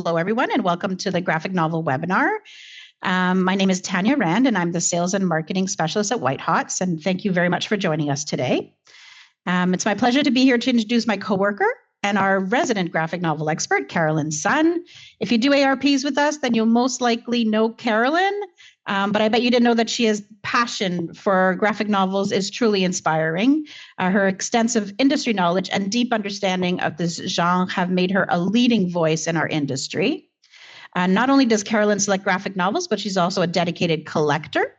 hello, everyone, and welcome to the graphic novel webinar. My name is Tanya Rand, and I'm the Sales and Marketing Specialist at Whitehots, and thank you very much for joining us today. It's my pleasure to be here to introduce my coworker and our resident graphic novel expert, Carolyn Son. If you do ARPs with us, then you'll most likely know Carolyn, but I bet you didn't know that she has passion for graphic novels is truly inspiring. Her extensive industry knowledge and deep understanding of this genre have made her a leading voice in our industry. Not only does Carolyn select graphic novels, but she's also a dedicated collector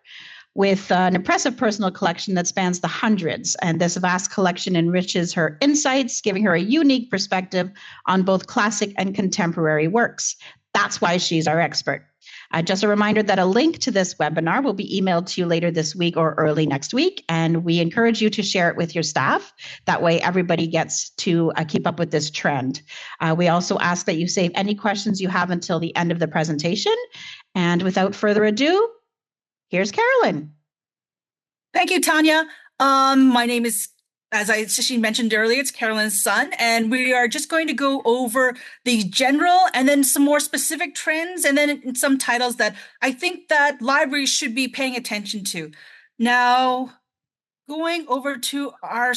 with an impressive personal collection that spans the hundreds. And this vast collection enriches her insights, giving her a unique perspective on both classic and contemporary works. That's why she's our expert. Just a reminder that a link to this webinar will be emailed to you later this week or early next week, and we encourage you to share it with your staff. That way everybody gets to keep up with this trend. We also ask that you save any questions you have until the end of the presentation. And without further ado, here's Carolyn. Thank you, Tanya. My name is, she mentioned earlier, it's Carolyn Son, and we are just going to go over the general and then some more specific trends and then some titles that I think that libraries should be paying attention to. Now, going over to our,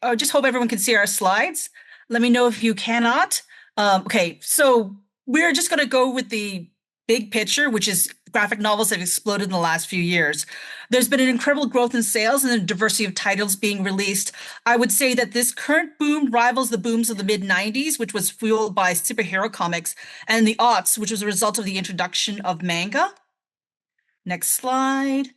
I just hope everyone can see our slides. Let me know if you cannot. Okay, so we're just going to go with the big picture, which is graphic novels have exploded in the last few years. There's been an incredible growth in sales and the diversity of titles being released. I would say that this current boom rivals the booms of the mid-90s, which was fueled by superhero comics, and the aughts, which was a result of the introduction of manga. Next slide.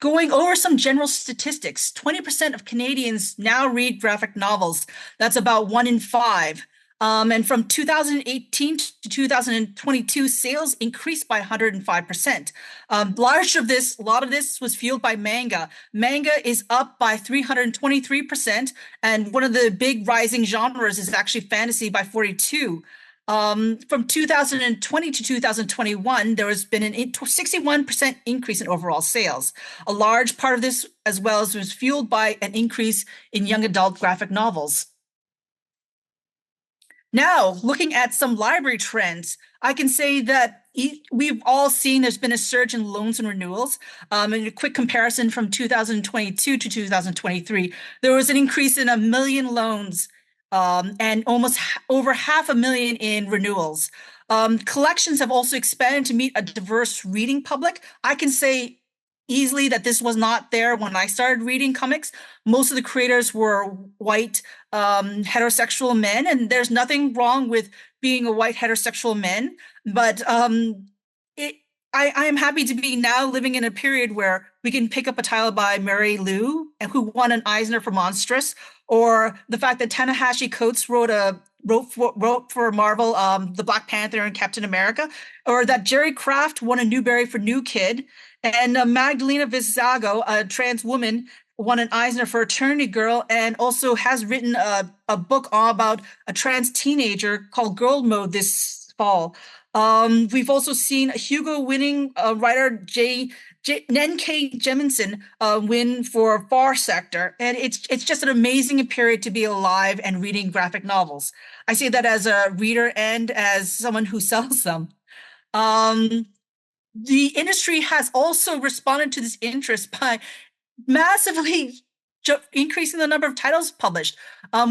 Going over some general statistics, 20% of Canadians now read graphic novels. That's about 1 in 5. And from 2018 to 2022, sales increased by 105%. A lot of this was fueled by manga. Manga is up by 323%, and one of the big rising genres is actually fantasy by 42%. From 2020 to 2021, there has been an 61% increase in overall sales. A large part of this, as well as, was fueled by an increase in young adult graphic novels. Now, looking at some library trends, I can say that we've all seen there's been a surge in loans and renewals. In a quick comparison from 2022 to 2023, there was an increase in 1 million loans and almost over 500,000 in renewals. Collections have also expanded to meet a diverse reading public. I can say easily that this was not there when I started reading comics. Most of the creators were white heterosexual men, and there's nothing wrong with being a white heterosexual man, but I am happy to be now living in a period where we can pick up a title by Mary Lou, who won an Eisner for Monstrous, or the fact that Ta-Nehisi Coates wrote for Marvel the Black Panther and Captain America, or that Jerry Craft won a Newbery for New Kid, and Magdalena Vizago, a trans woman, won an Eisner for Eternity Girl, and also has written a book about a trans teenager called Girl Mode this fall. We've also seen a Hugo-winning writer N.K. Jemisin win for Far Sector, and it's just an amazing period to be alive and reading graphic novels. I say that as a reader and as someone who sells them. The industry has also responded to this interest by massively increasing the number of titles published.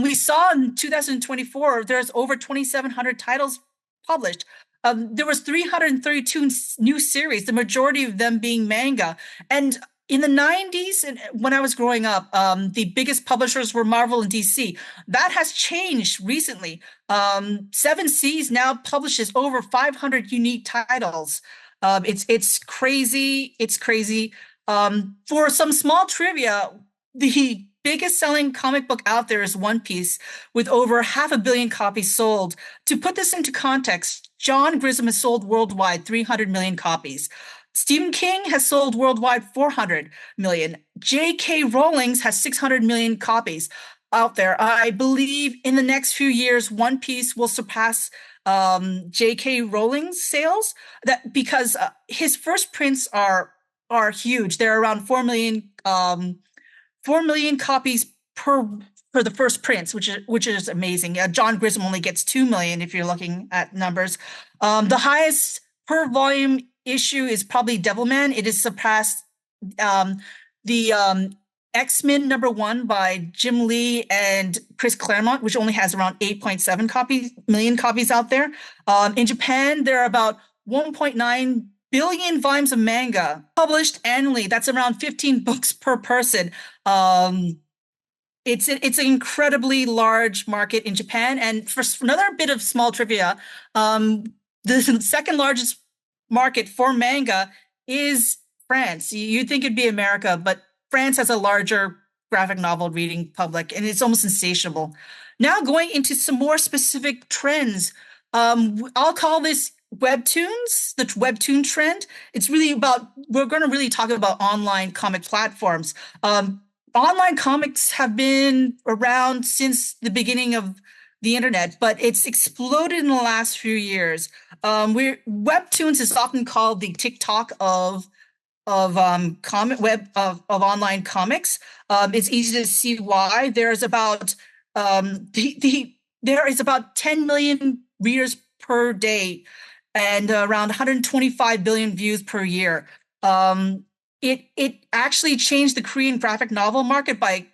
We saw in 2024, there's over 2,700 titles published. There was 332 new series, the majority of them being manga. And in the 90s, when I was growing up, the biggest publishers were Marvel and DC. That has changed recently. Seven Seas now publishes over 500 unique titles. It's crazy. It's crazy. For some small trivia, the biggest selling comic book out there is One Piece, with over 500 million copies sold. To put this into context, John Grisham has sold worldwide 300 million copies. Stephen King has sold worldwide 400 million. J.K. Rowling has 600 million copies out there. I believe in the next few years, One Piece will surpass J.K. Rowling's sales, because his first prints are huge. They're around 4 million copies per for the first prints, which is amazing. John Grisham only gets 2 million if you're looking at numbers. The highest per volume issue is probably Devilman. It has surpassed the X-Men #1 by Jim Lee and Chris Claremont, which only has around 8.7 million copies out there. In Japan, there are about 1.9 billion volumes of manga published annually. That's around 15 books per person. It's an incredibly large market in Japan. And for another bit of small trivia, the second largest market for manga is France. You'd think it'd be America, but France has a larger graphic novel reading public, and it's almost insatiable. Now going into some more specific trends, I'll call this webtoons, the webtoon trend. It's really about, we're going to really talk about online comic platforms. Online comics have been around since the beginning of the internet, but it's exploded in the last few years. Webtoons is often called the TikTok of online comics. It's easy to see why. There is about 10 million readers per day and around 125 billion views per year. It actually changed the Korean graphic novel market by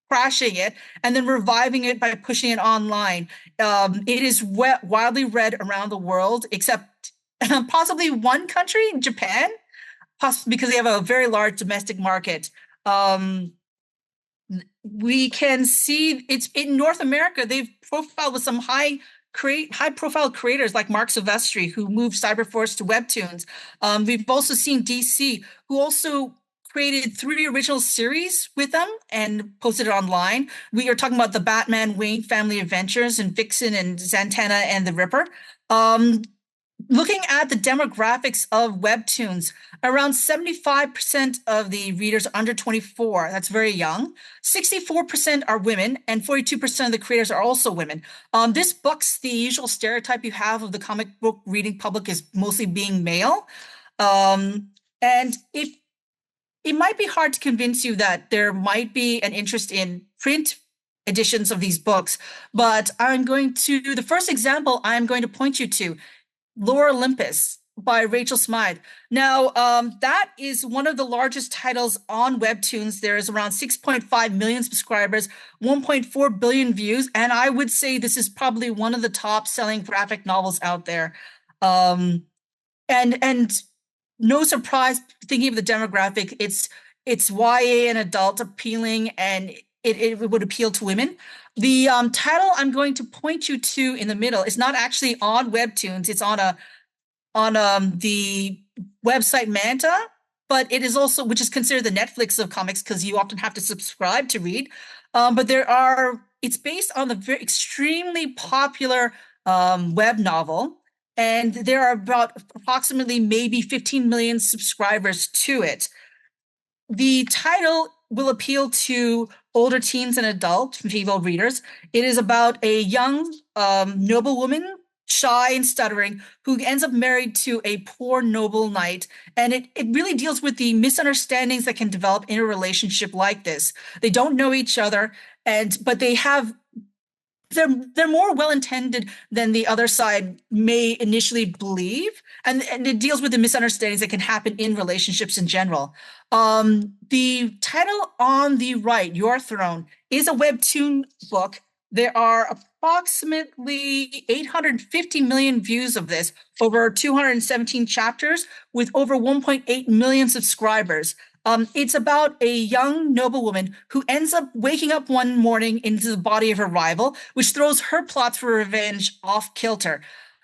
crashing it and then reviving it by pushing it online. It is widely read around the world, except possibly one country, Japan, possibly because they have a very large domestic market. We can see it's in North America. They've profiled with some high-profile creators like Mark Silvestri, who moved Cyberforce to webtoons. We've also seen DC, who also created 3 original series with them and posted it online. We are talking about the Batman Wayne Family Adventures and Vixen and Zatanna and the Ripper. Looking at the demographics of webtoons, around 75% of the readers are under 24. That's very young. 64% are women, and 42% of the creators are also women. This bucks the usual stereotype you have of the comic book reading public as mostly being male. And it might be hard to convince you that there might be an interest in print editions of these books, but the first example I'm going to point you to, Lore Olympus by Rachel Smythe. Now, that is one of the largest titles on webtoons. There is around 6.5 million subscribers, 1.4 billion views, and I would say this is probably one of the top selling graphic novels out there. And no surprise, thinking of the demographic, it's YA and adult appealing, and it would appeal to women. The title I'm going to point you to in the middle is not actually on webtoons. It's on the website Manta, but it is also, which is considered the Netflix of comics because you often have to subscribe to read. But it's based on the very extremely popular web novel, and there are about approximately maybe 15 million subscribers to it. The title will appeal to older teens and adult female readers. It is about a young noblewoman, shy and stuttering, who ends up married to a poor noble knight. And it really deals with the misunderstandings that can develop in a relationship like this. They don't know each other, but they're more well-intended than the other side may initially believe. And it deals with the misunderstandings that can happen in relationships in general. The title on the right, Your Throne, is a webtoon book. There are approximately 850 million views of this, over 217 chapters, with over 1.8 million subscribers. It's about a young noblewoman who ends up waking up one morning into the body of her rival, which throws her plots for revenge off kilter.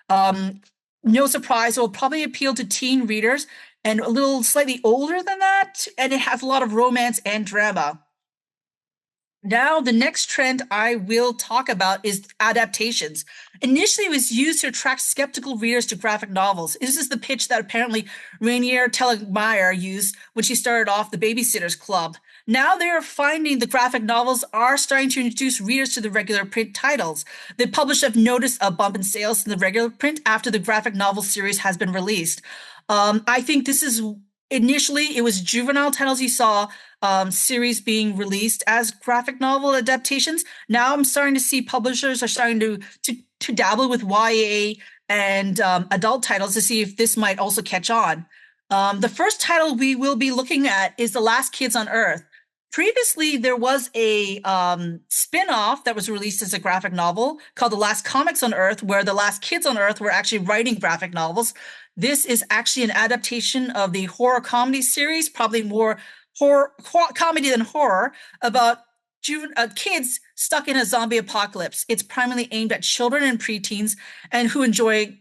No surprise, it will probably appeal to teen readers and a little slightly older than that, and it has a lot of romance and drama. Now, the next trend I will talk about is adaptations. Initially, it was used to attract skeptical readers to graphic novels. This is the pitch that apparently Rainier Telgemeier used when she started off the Babysitters Club. Now they are finding the graphic novels are starting to introduce readers to the regular print titles. The publishers have noticed a bump in sales in the regular print after the graphic novel series has been released. I think this is initially it was juvenile titles you saw, series being released as graphic novel adaptations. Now I'm starting to see publishers are starting to dabble with YA and adult titles to see if this might also catch on. The first title we will be looking at is The Last Kids on Earth. Previously, there was a spin-off that was released as a graphic novel called The Last Comics on Earth, where the last kids on Earth were actually writing graphic novels. This is actually an adaptation of the horror comedy series, probably more horror comedy than horror, about kids stuck in a zombie apocalypse. It's primarily aimed at children and preteens and who enjoy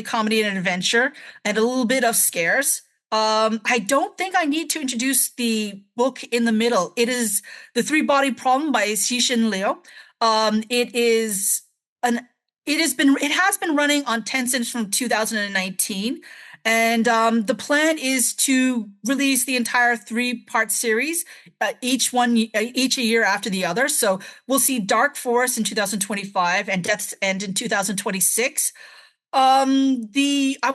comedy and adventure and a little bit of scares. I don't think I need to introduce the book in the middle. It is The Three-Body Problem by Cixin Liu. It is an it has been running on Tencent from 2019, and the plan is to release the entire three-part series, each a year after the other. So we'll see Dark Forest in 2025 and Death's End in 2026. I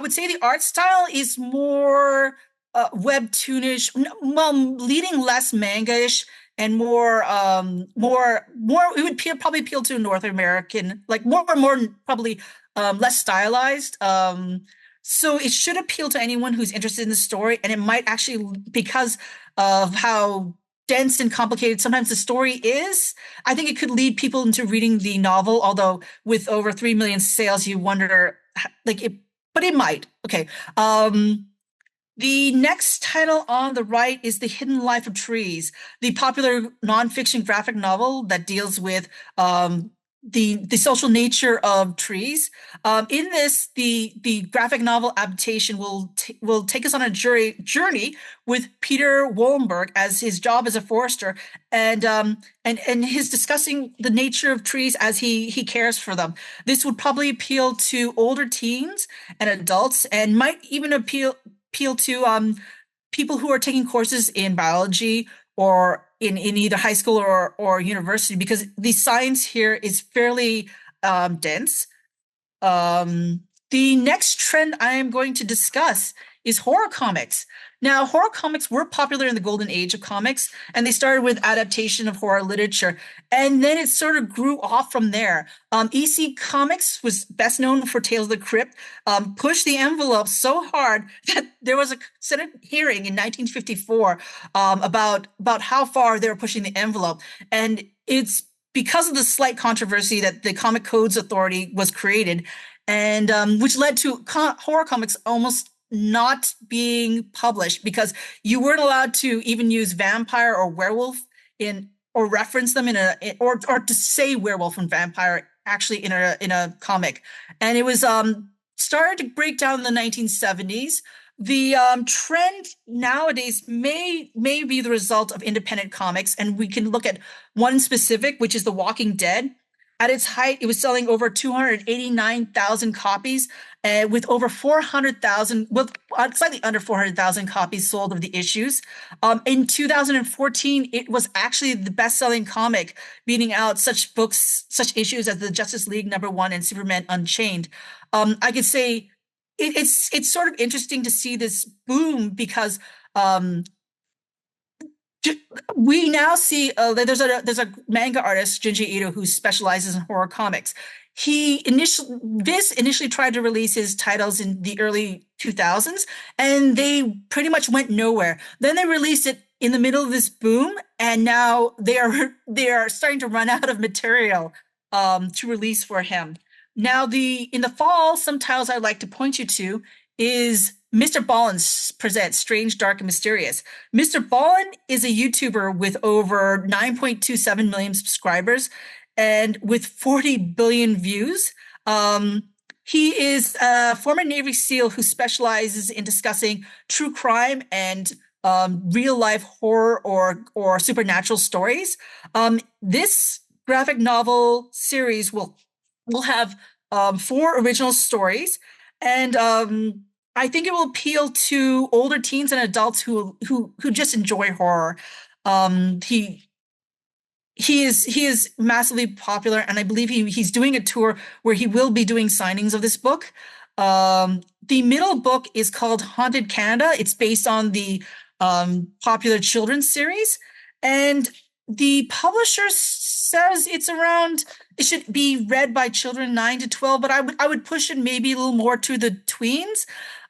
would say the art style is more webtoonish, well, leading less manga-ish and more it would probably appeal to North American, like more probably less stylized. So it should appeal to anyone who's interested in the story, and it might actually, because of how dense and complicated sometimes the story is, I think it could lead people into reading the novel, although with over 3 million sales, you wonder, like, but it might. Okay. The next title on the right is The Hidden Life of Trees, the popular nonfiction graphic novel that deals with the social nature of trees. In this, the graphic novel adaptation will take us on a journey with Peter Wollenberg as his job as a forester, and his discussing the nature of trees as he cares for them. This would probably appeal to older teens and adults, and might even appeal to people who are taking courses in biology or in either high school or university, because the science here is fairly dense. The next trend I am going to discuss is horror comics. Now, horror comics were popular in the golden age of comics, and they started with adaptation of horror literature, and then it sort of grew off from there. EC Comics was best known for Tales of the Crypt, pushed the envelope so hard that there was a Senate hearing in 1954 about how far they were pushing the envelope, and it's because of the slight controversy that the Comic Codes Authority was created, and which led to horror comics almost not being published, because you weren't allowed to even use vampire or werewolf in, or reference them or to say werewolf and vampire actually in a comic. And it was started to break down in the 1970s. The trend nowadays may be the result of independent comics, and we can look at one specific, which is The Walking Dead. At its height, it was selling over 289,000 copies, with over 400,000, with slightly under 400,000 copies sold of the issues. In 2014, it was actually the best-selling comic, beating out such issues as the Justice League #1 and Superman Unchained. I could say it's sort of interesting to see this boom, because we now see there's a manga artist, Junji Ito, who specializes in horror comics. He initially tried to release his titles in the early 2000s, and they pretty much went nowhere. Then they released it in the middle of this boom, and now they are starting to run out of material to release for him. Now, in the fall, some titles I'd like to point you to is Mr. Ballin presents Strange, Dark, and Mysterious. Mr. Ballin is a YouTuber with over 9.27 million subscribers and with 40 billion views. He is a former Navy SEAL who specializes in discussing true crime and real life horror or supernatural stories. This graphic novel series will have 4 original stories, and I think it will appeal to older teens and adults who just enjoy horror. He is massively popular, and I believe he's doing a tour where he will be doing signings of this book. The middle book is called Haunted Canada. It's based on the popular children's series, and the publisher says it should be read by children 9 to 12, but I would push it maybe a little more to the tweens.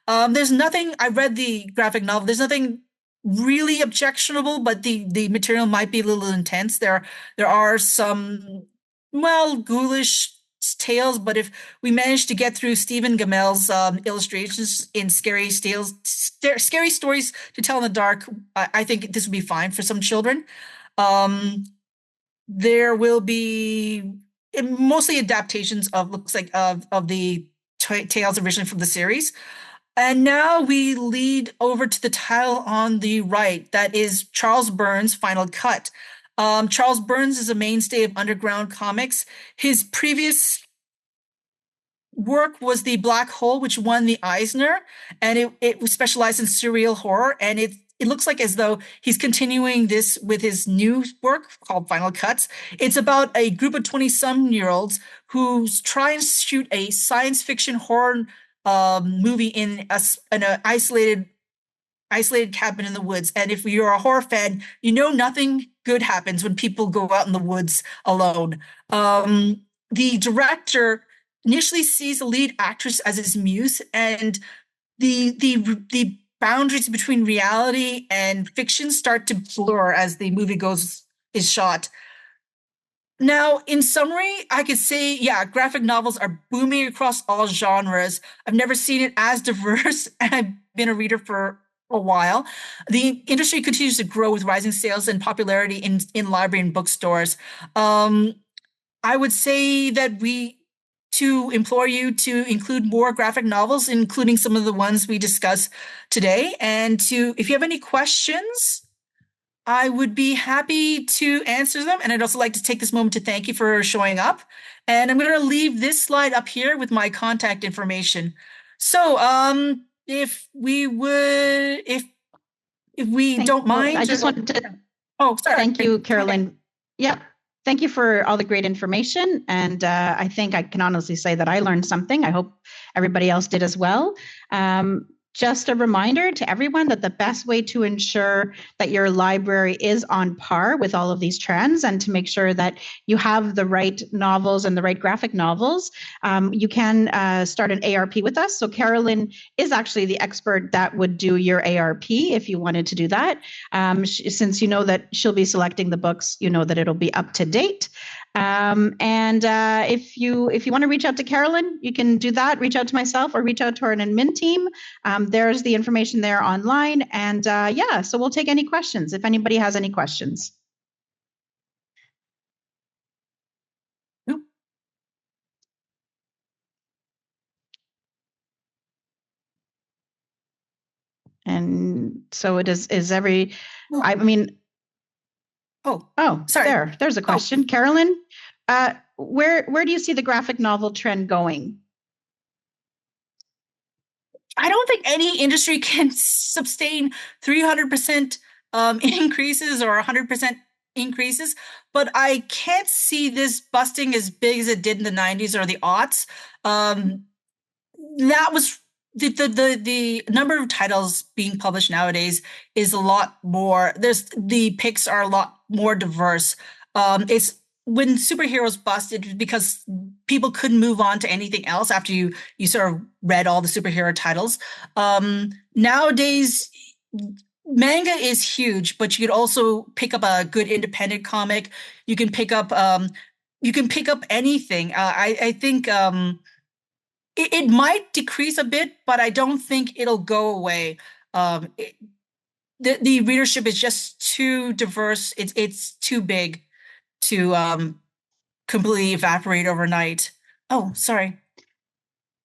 There's nothing, I read the graphic novel, there's nothing really objectionable, but the material might be a little intense. There are some, well, ghoulish tales, but if we manage to get through Stephen Gamel's illustrations in scary stories to tell in the dark, I think this would be fine for some children. There will be mostly adaptations of looks like of the tales originally from the series. And now we lead over to the title on the right. That is Charles Burns' Final Cut. Charles Burns is a mainstay of underground comics. His previous work was The Black Hole, which won the Eisner, and it was specialized in surreal horror. And it looks like as though he's continuing this with his new work called Final Cuts. It's about a group of 20-some-year-olds who's trying to shoot a science fiction horror movie in an isolated cabin in the woods. And if you're a horror fan, you know nothing good happens when people go out in the woods alone. The director initially sees the lead actress as his muse, and the boundaries between reality and fiction start to blur as the movie is shot. Now, in summary, I could say, yeah, graphic novels are booming across all genres. I've never seen it as diverse, and I've been a reader for a while. The industry continues to grow with rising sales and popularity in library and bookstores. I would say that to implore you to include more graphic novels, including some of the ones we discussed today. And if you have any questions, I would be happy to answer them. And I'd also like to take this moment to thank you for showing up. And I'm going to leave this slide up here with my contact information. So, if we don't mind. I just wanted to. Oh, sorry. Thank you, Carolyn. Yeah. Thank you for all the great information. And I think I can honestly say that I learned something. I hope everybody else did as well. Just a reminder to everyone that the best way to ensure that your library is on par with all of these trends and to make sure that you have the right novels and the right graphic novels, you can start an ARP with us. So Carolyn is actually the expert that would do your ARP if you wanted to do that. Since you know that she'll be selecting the books, you know that it'll be up to date. If you want to reach out to Carolyn, you can do that. Reach out to myself or reach out to our admin team. There's the information there online. And yeah, so we'll take any questions if anybody has any questions. And so it is every, I mean, Oh, sorry. There's a question. Carolyn, where do you see the graphic novel trend going? I don't think any industry can sustain 300% increases or 100% increases, but I can't see this busting as big as it did in the 90s or the aughts. That was the number of titles being published nowadays is a lot more. The picks are a lot more diverse. It's when superheroes busted because people couldn't move on to anything else after you sort of read all the superhero titles. Nowadays, manga is huge, but you could also pick up a good independent comic. You can pick up anything. I think it might decrease a bit, but I don't think it'll go away. The readership is just too diverse. It's too big to completely evaporate overnight. Oh, sorry.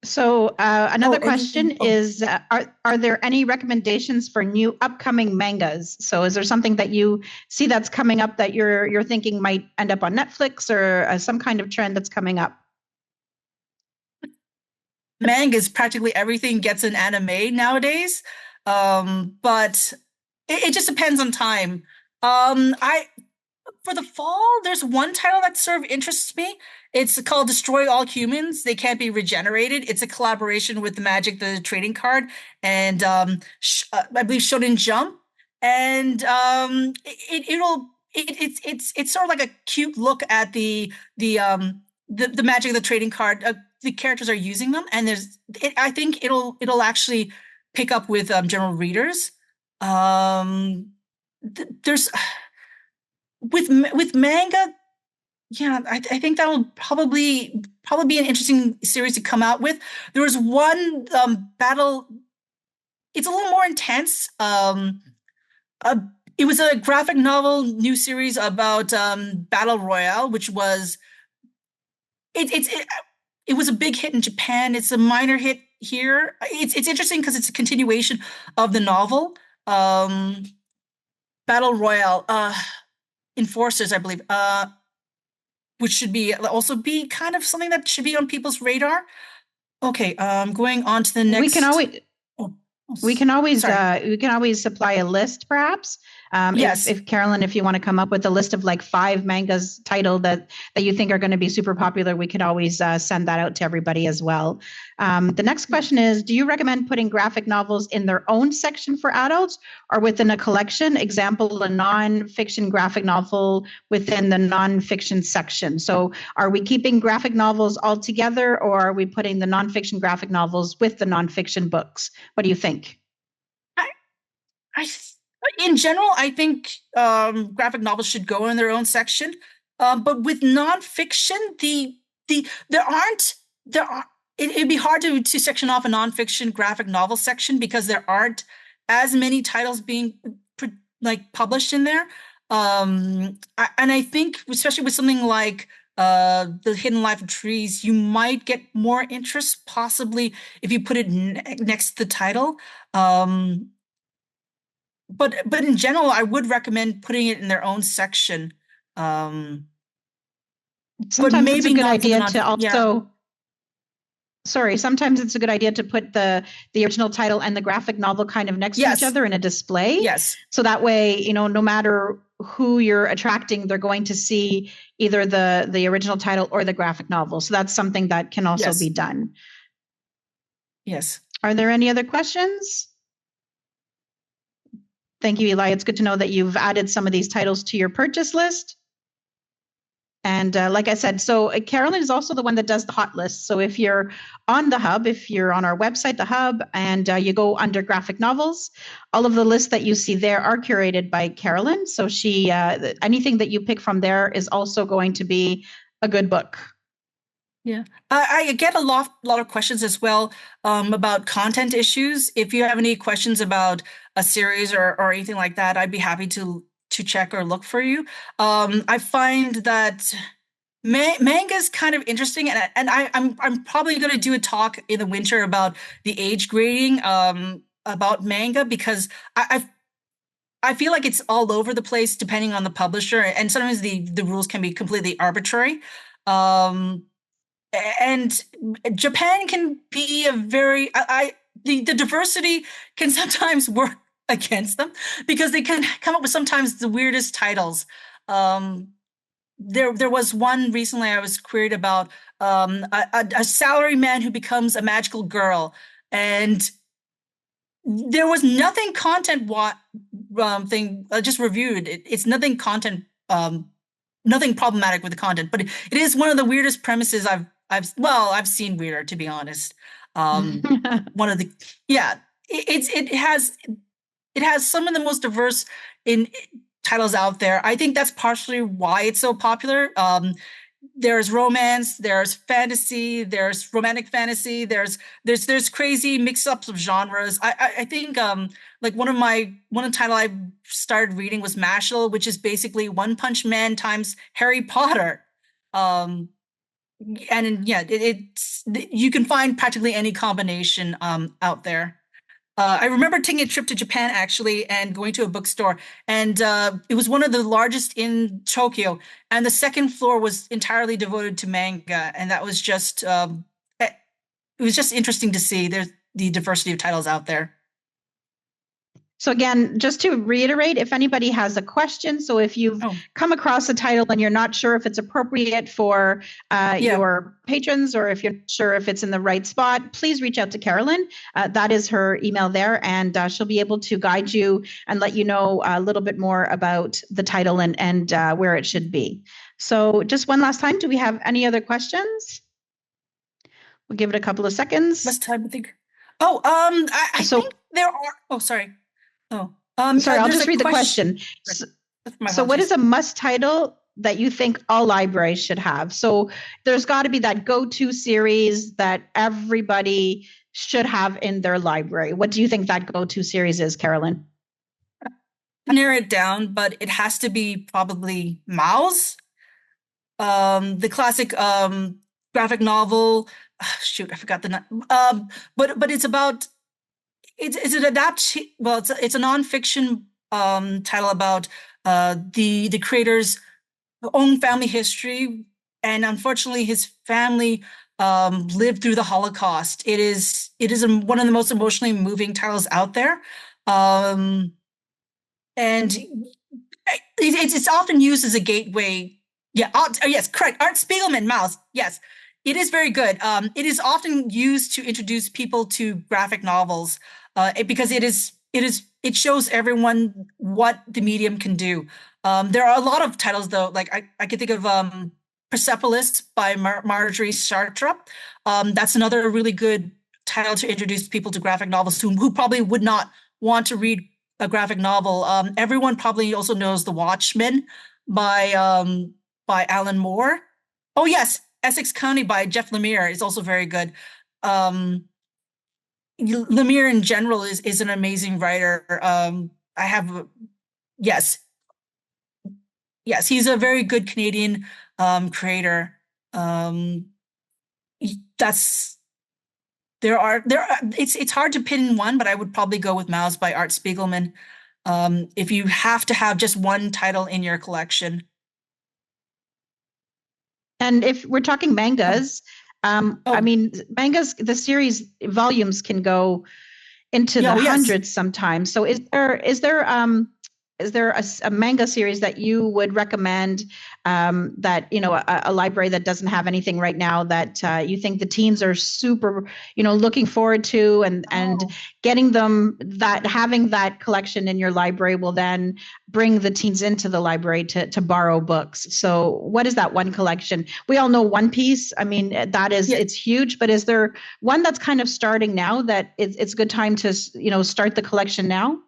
So another question is, are there any recommendations for new upcoming mangas? So is there something that you see that's coming up that you're thinking might end up on Netflix or some kind of trend that's coming up? Mangas, practically everything gets an anime nowadays, but it just depends on time. For the fall, there's one title that sort of interests me. It's called Destroy All Humans. They Can't Be Regenerated. It's a collaboration with the Magic the Trading Card and I believe Shonen Jump. And it's sort of like a cute look at the Magic of the Trading Card. The characters are using them, and I think it'll actually pick up with general readers. There's with manga, yeah, I think that will probably be an interesting series to come out with. There was one battle. It's a little more intense. Uh, it was a graphic novel new series about battle royale, which was it it was a big hit in Japan. It's a minor hit here. It's interesting because it's a continuation of the novel. Um, battle royale enforcers, I believe. Which should be also be kind of something that should be on people's radar. Okay, going on to the We next. can always Oh, we can always supply a list, perhaps. Yes. If Carolyn, if you want to come up with a list of like 5 mangas titled that you think are going to be super popular, we could always send that out to everybody as well. The next question is: do you recommend putting graphic novels in their own section for adults, or within a collection? Example: a non-fiction graphic novel within the non-fiction section. So, are we keeping graphic novels all together, or are we putting the non-fiction graphic novels with the non-fiction books? What do you think? I, I, in general, I think graphic novels should go in their own section. But with nonfiction, there aren't there are it'd be hard to section off a nonfiction graphic novel section because there aren't as many titles being like published in there. And I think especially with something like The Hidden Life of Trees, you might get more interest possibly if you put it next to the title. Um, but in general, I would recommend putting it in their own section. Um, but Sometimes it's a maybe good not for the idea non. to Yeah. also, sorry, sometimes it's a good idea to put the original title and the graphic novel kind of next to each Yes. other in a display. Yes. So that way, no matter who you're attracting, they're going to see either the original title or the graphic novel. So that's something that can also Yes. be done. Yes. Are there any other questions? Thank you, Eli. It's good to know that you've added some of these titles to your purchase list. And like I said, so Carolyn is also the one that does the hot list. So if you're on the hub, if you're on our website, the hub, and you go under graphic novels, all of the lists that you see there are curated by Carolyn. So she, anything that you pick from there is also going to be a good book. Yeah, I get a lot of questions as well about content issues. If you have any questions about a series or anything like that, I'd be happy to check or look for you. I find that manga is kind of interesting, and I'm probably going to do a talk in the winter about the age grading about manga because I feel like it's all over the place depending on the publisher, and sometimes the rules can be completely arbitrary. Um, and Japan can be a very the diversity can sometimes work against them because they can come up with sometimes the weirdest titles. Um, there was one recently I was queried about a salary man who becomes a magical girl, and there was nothing content what thing just reviewed. It's nothing content nothing problematic with the content, but it is one of the weirdest premises I've seen weirder, to be honest. One of the yeah, it has some of the most diverse in titles out there. I think that's partially why it's so popular. There's romance, there's fantasy, there's romantic fantasy, there's crazy mix-ups of genres. I think like one title I started reading was Mashal, which is basically One Punch Man times Harry Potter. Um, and yeah, it's you can find practically any combination out there. I remember taking a trip to Japan actually and going to a bookstore, and it was one of the largest in Tokyo, and the second floor was entirely devoted to manga, and that was just it was just interesting to see there's the diversity of titles out there. So again, just to reiterate, if anybody has a question, so if you've come across a title and you're not sure if it's appropriate for your patrons, or if you're not sure if it's in the right spot, please reach out to Carolyn. That is her email there, and she'll be able to guide you and let you know a little bit more about the title and where it should be. So just one last time, do we have any other questions? We'll give it a couple of seconds. Less time to think. I think there are. Oh, sorry. Sorry, I'll just read the question. So what is a must title that you think all libraries should have? So there's got to be that go-to series that everybody should have in their library. What do you think that go-to series is, Carolyn? Narrow it down, but it has to be probably Mouse. The classic graphic novel. Shoot, I forgot the name. But it's about. It's an adaptation. Well, it's a nonfiction title about the creator's own family history, and unfortunately, his family lived through the Holocaust. It is one of the most emotionally moving titles out there, and it's often used as a gateway. Yeah. Yes, correct. Art Spiegelman, Mouse. Yes. It is very good. It is often used to introduce people to graphic novels because it shows everyone what the medium can do. There are a lot of titles though, like I can think of Persepolis by Marjorie Chartrap. That's another really good title to introduce people to graphic novels who probably would not want to read a graphic novel. Everyone probably also knows The Watchmen by Alan Moore. Oh yes. Essex County by Jeff Lemire is also very good. Lemire in general is an amazing writer. Yes, he's a very good Canadian creator. It's hard to pin one, but I would probably go with Mouse by Art Spiegelman. If you have to have just one title in your collection. And if we're talking mangas, I mean, mangas, the series volumes can go into the hundreds sometimes. So is there a manga series that you would recommend that, a library that doesn't have anything right now that you think the teens are super, looking forward to and getting them, that having that collection in your library will then bring the teens into the library to borrow books. So what is that one collection? We all know One Piece. I mean, it's huge, but is there one that's kind of starting now that it's a good time to, start the collection now?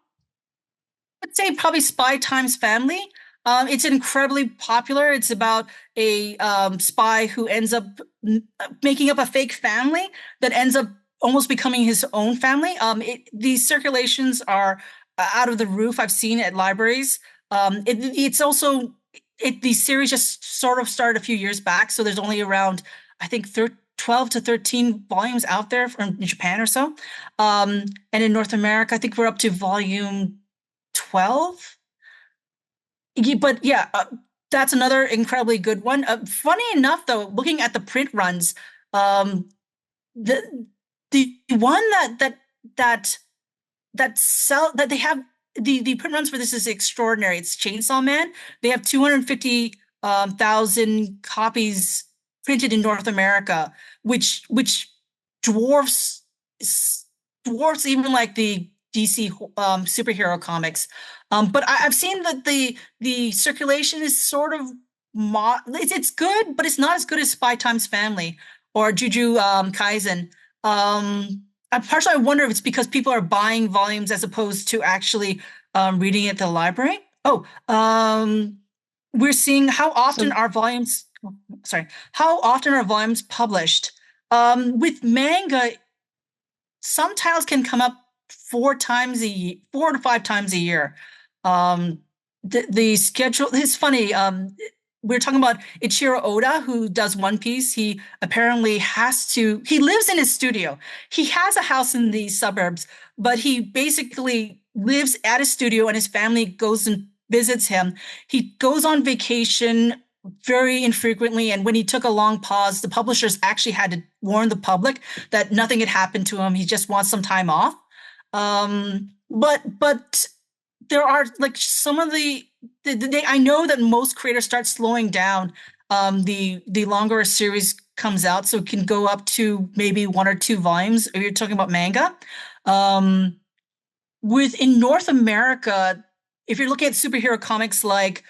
I'd say probably Spy Times Family. It's incredibly popular. It's about a spy who ends up making up a fake family that ends up almost becoming his own family. These circulations are out of the roof. I've seen it at libraries. The series just sort of started a few years back, so there's only around, I think, 12 to 13 volumes out there from Japan or so. And in North America, I think we're up to volume 12. But yeah, that's another incredibly good one. Funny enough, though, looking at the print runs, the one that they have, the print runs for this is extraordinary. It's Chainsaw Man. They have 250,000 copies printed in North America, which dwarfs even like the DC superhero comics. But I've seen that the circulation is sort of it's good, but it's not as good as Spy Times Family or Juju Kaisen. I wonder if it's because people are buying volumes as opposed to actually reading at the library. We're seeing how often are volumes published. With manga, some titles can come up 4 to 5 times a year. The schedule is funny. We're talking about Ichiro Oda, who does One Piece. He apparently he lives in his studio. He has a house in the suburbs, but he basically lives at his studio and his family goes and visits him. He goes on vacation very infrequently. And when he took a long pause, the publishers actually had to warn the public that nothing had happened to him. He just wants some time off. but there are like some of I know that most creators start slowing down the longer a series comes out, so it can go up to maybe one or two volumes if you're talking about manga. Um, in North America, if you're looking at superhero comics like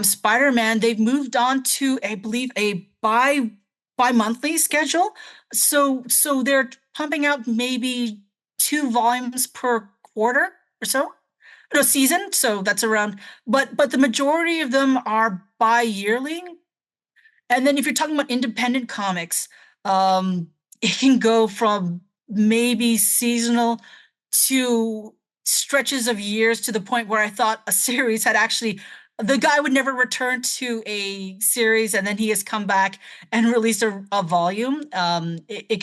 Spider-Man, they've moved on to, I believe, a bi-monthly schedule. So they're pumping out maybe two volumes per quarter or so. No, season. So that's around, but the majority of them are bi-yearly. And then if you're talking about independent comics, it can go from maybe seasonal to stretches of years, to the point where I thought a series had actually, the guy would never return to a series, and then he has come back and released a volume. It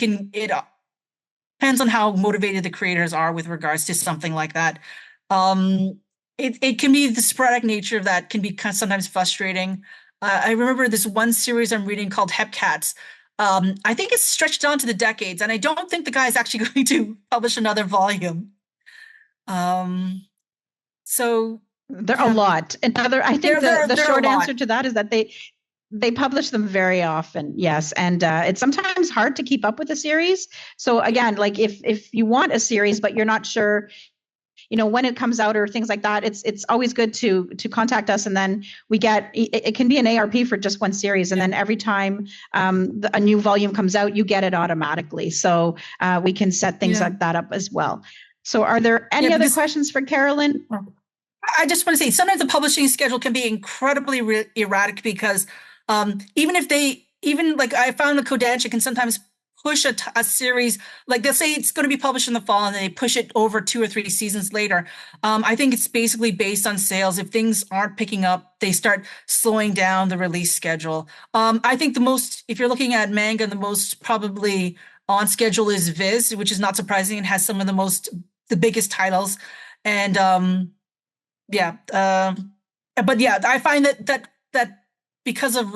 depends on how motivated the creators are with regards to something like that. Um, it can be the sporadic nature of that can be sometimes frustrating. I remember this one series I'm reading called Hepcats. I think it's stretched on to the decades, and I don't think the guy is actually going to publish another volume. Um, so There are a yeah, lot. Another, I think the there are a short lot. answer to that is that they publish them very often. Yes, and it's sometimes hard to keep up with a series. So again, like if you want a series but you're not sure, when it comes out or things like that, it's always good to contact us, and then we get it can be an ARP for just one series, and Yeah. then every time a new volume comes out, you get it automatically. So we can set things Yeah. like that up as well. So are there any Yeah, other because questions for Carolyn? I just want to say sometimes the publishing schedule can be incredibly erratic, because even like I found the Kodansha can sometimes push a series, like they'll say it's going to be published in the fall and then they push it over 2 or 3 seasons later. I think it's basically based on sales. If things aren't picking up, they start slowing down the release schedule. I think if you're looking at manga, the most probably on schedule is Viz, which is not surprising. It has some of the biggest titles. And yeah. But yeah, I find that because of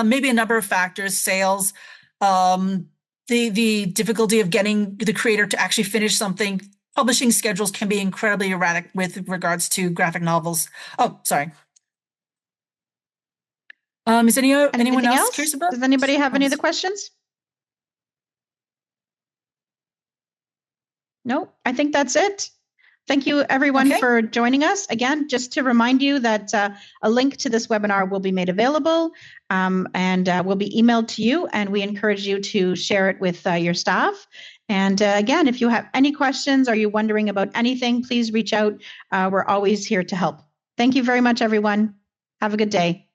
maybe a number of factors, sales, um, the difficulty of getting the creator to actually finish something, publishing schedules can be incredibly erratic with regards to graphic novels. Oh, sorry. Is anyone Anything else curious else? about? Does anybody have Oh, any other questions? No, I think that's it. Thank you, everyone, okay. for joining us. Again, just to remind you that a link to this webinar will be made available and will be emailed to you, and we encourage you to share it with your staff. And again, if you have any questions or you're wondering about anything, please reach out. We're always here to help. Thank you very much, everyone. Have a good day.